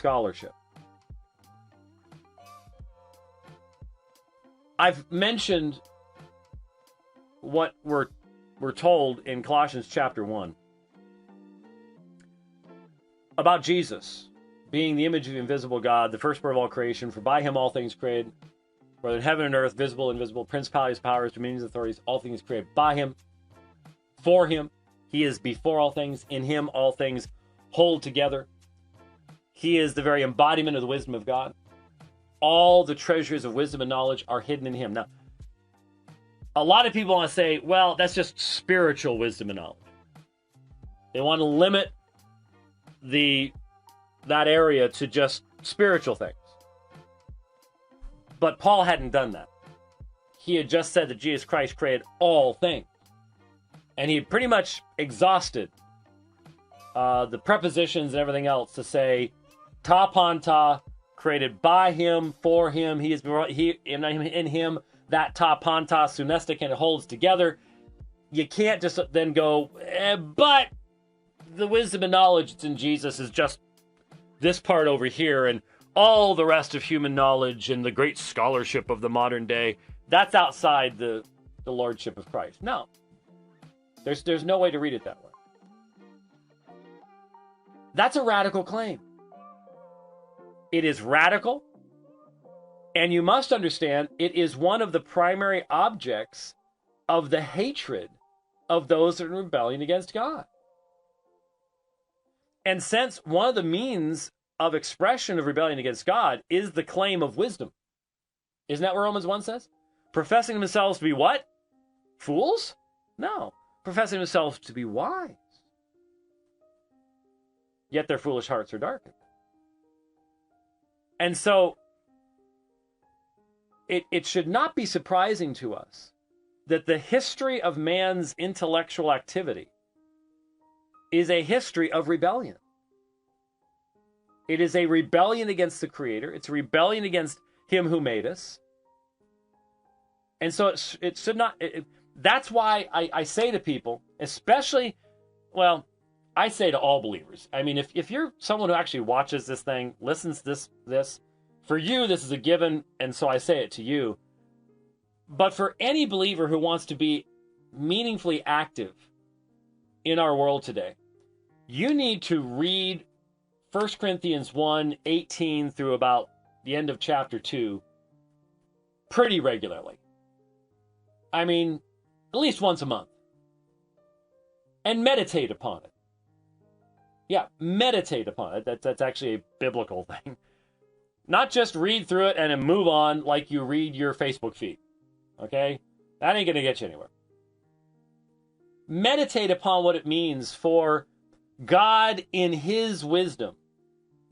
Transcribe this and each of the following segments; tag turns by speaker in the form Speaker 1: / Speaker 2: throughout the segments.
Speaker 1: scholarship. I've mentioned what we're told in Colossians chapter 1 about Jesus being the image of the invisible God, the firstborn of all creation, for by him all things created, whether in heaven and earth, visible, invisible, principalities, powers, dominions, authorities, all things created by him, for him. He is before all things. In him all things hold together. He is the very embodiment of the wisdom of God. All the treasures of wisdom and knowledge are hidden in him. Now, a lot of people want to say, well, that's just spiritual wisdom and knowledge. They want to limit that area to just spiritual things. But Paul hadn't done that. He had just said that Jesus Christ created all things. And he had pretty much exhausted the prepositions and everything else to say, ta panta, created by him, for him, in him, that ta panta, sunestic, and it holds together. You can't just then go, but the wisdom and knowledge that's in Jesus is just this part over here, and all the rest of human knowledge and the great scholarship of the modern day, that's outside the lordship of Christ. No. There's no way to read it that way. That's a radical claim. It is radical, and you must understand it is one of the primary objects of the hatred of those that are in rebellion against God. And since one of the means of expression of rebellion against God is the claim of wisdom, isn't that what Romans 1 says? Professing themselves to be what? Fools? No. Professing themselves to be wise. Yet their foolish hearts are darkened. And so, it should not be surprising to us that the history of man's intellectual activity is a history of rebellion. It is a rebellion against the Creator. It's a rebellion against him who made us. And so it should not... That's why I say to people, especially, well, I say to all believers. I mean, if you're someone who actually watches this thing, listens to this, for you, this is a given, and so I say it to you. But for any believer who wants to be meaningfully active in our world today, you need to read 1 Corinthians 1:18 through about the end of chapter 2 pretty regularly. I mean, at least once a month. And meditate upon it. Yeah, meditate upon it. That's actually a biblical thing. Not just read through it and then move on like you read your Facebook feed. Okay? That ain't going to get you anywhere. Meditate upon what it means for God in his wisdom.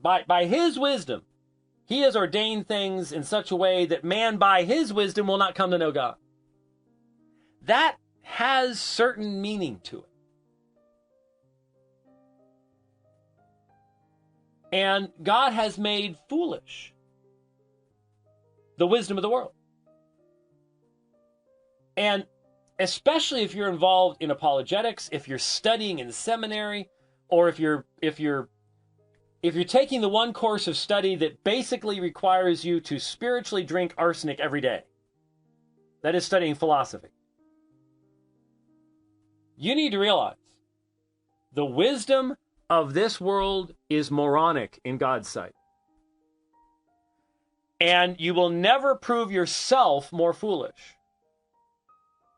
Speaker 1: By his wisdom, he has ordained things in such a way that man by his wisdom will not come to know God. That has certain meaning to it. And God has made foolish the wisdom of the world. And especially if you're involved in apologetics, if you're studying in seminary, or if you're taking the one course of study that basically requires you to spiritually drink arsenic every day, that is studying philosophy, you need to realize the wisdom of this world is moronic in God's sight. And you will never prove yourself more foolish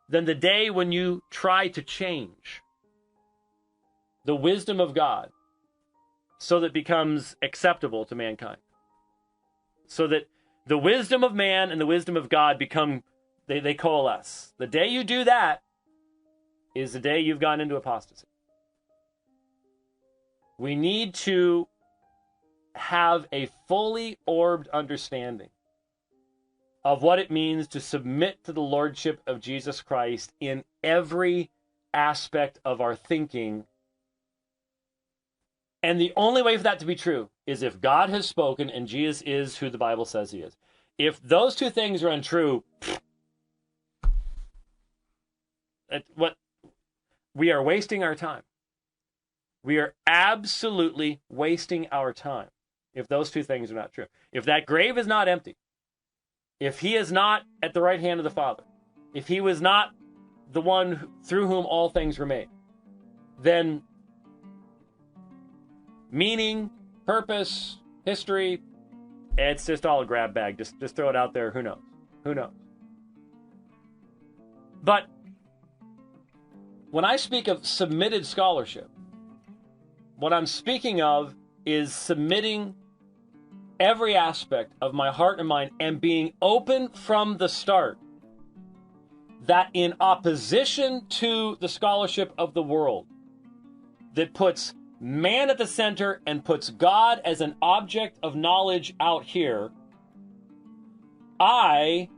Speaker 1: than the day when you try to change the wisdom of God so that it becomes acceptable to mankind. So that the wisdom of man and the wisdom of God become, they coalesce. The day you do that is the day you've gone into apostasy. We need to have a fully orbed understanding of what it means to submit to the lordship of Jesus Christ in every aspect of our thinking. And the only way for that to be true is if God has spoken and Jesus is who the Bible says he is. If those two things are untrue, we are wasting our time. We are absolutely wasting our time if those two things are not true. If that grave is not empty, if he is not at the right hand of the Father, if he was not the one through whom all things were made, then meaning, purpose, history, it's just all a grab bag. Just throw it out there. Who knows? Who knows? But when I speak of submitted scholarship, what I'm speaking of is submitting every aspect of my heart and mind and being open from the start that in opposition to the scholarship of the world that puts man at the center and puts God as an object of knowledge out here, I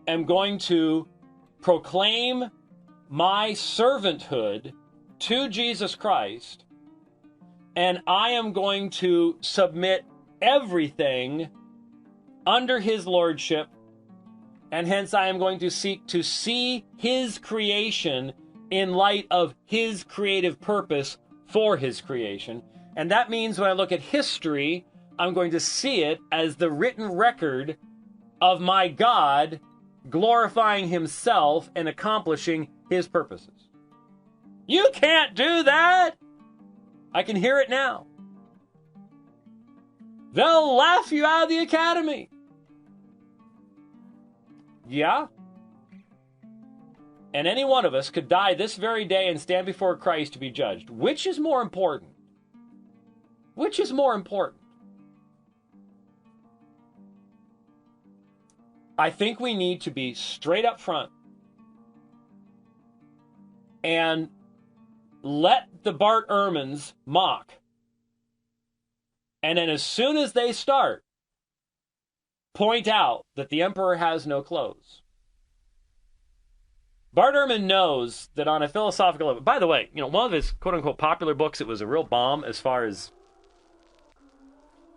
Speaker 1: am going to proclaim my servanthood to Jesus Christ, and I am going to submit everything under his lordship, and hence I am going to seek to see his creation in light of his creative purpose for his creation. And that means when I look at history, I'm going to see it as the written record of my God glorifying himself and accomplishing his purposes. You can't do that! I can hear it now. They'll laugh you out of the academy. Yeah? And any one of us could die this very day and stand before Christ to be judged. Which is more important? Which is more important? I think we need to be straight up front and let the Bart Ehrmans mock. And then as soon as they start, point out that the emperor has no clothes. Bart Ehrman knows that on a philosophical level, by the way, one of his quote-unquote popular books, it was a real bomb as far as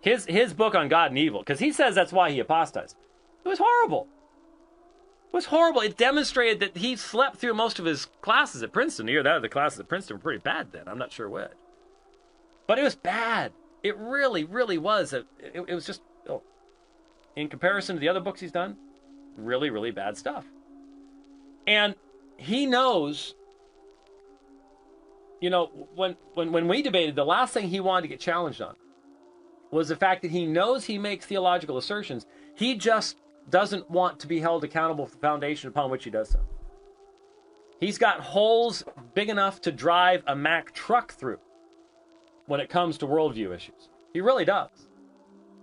Speaker 1: his book on God and evil, because he says that's why he apostatized. It was horrible. It was horrible. It demonstrated that he slept through most of his classes at Princeton. Either that or the classes at Princeton were pretty bad then. I'm not sure which. But it was bad. It really, really was. It was just, in comparison to the other books he's done, really, really bad stuff. And he knows, when we debated, the last thing he wanted to get challenged on was the fact that he knows he makes theological assertions. He just doesn't want to be held accountable for the foundation upon which he does so. He's got holes big enough to drive a Mack truck through when it comes to worldview issues. He really does.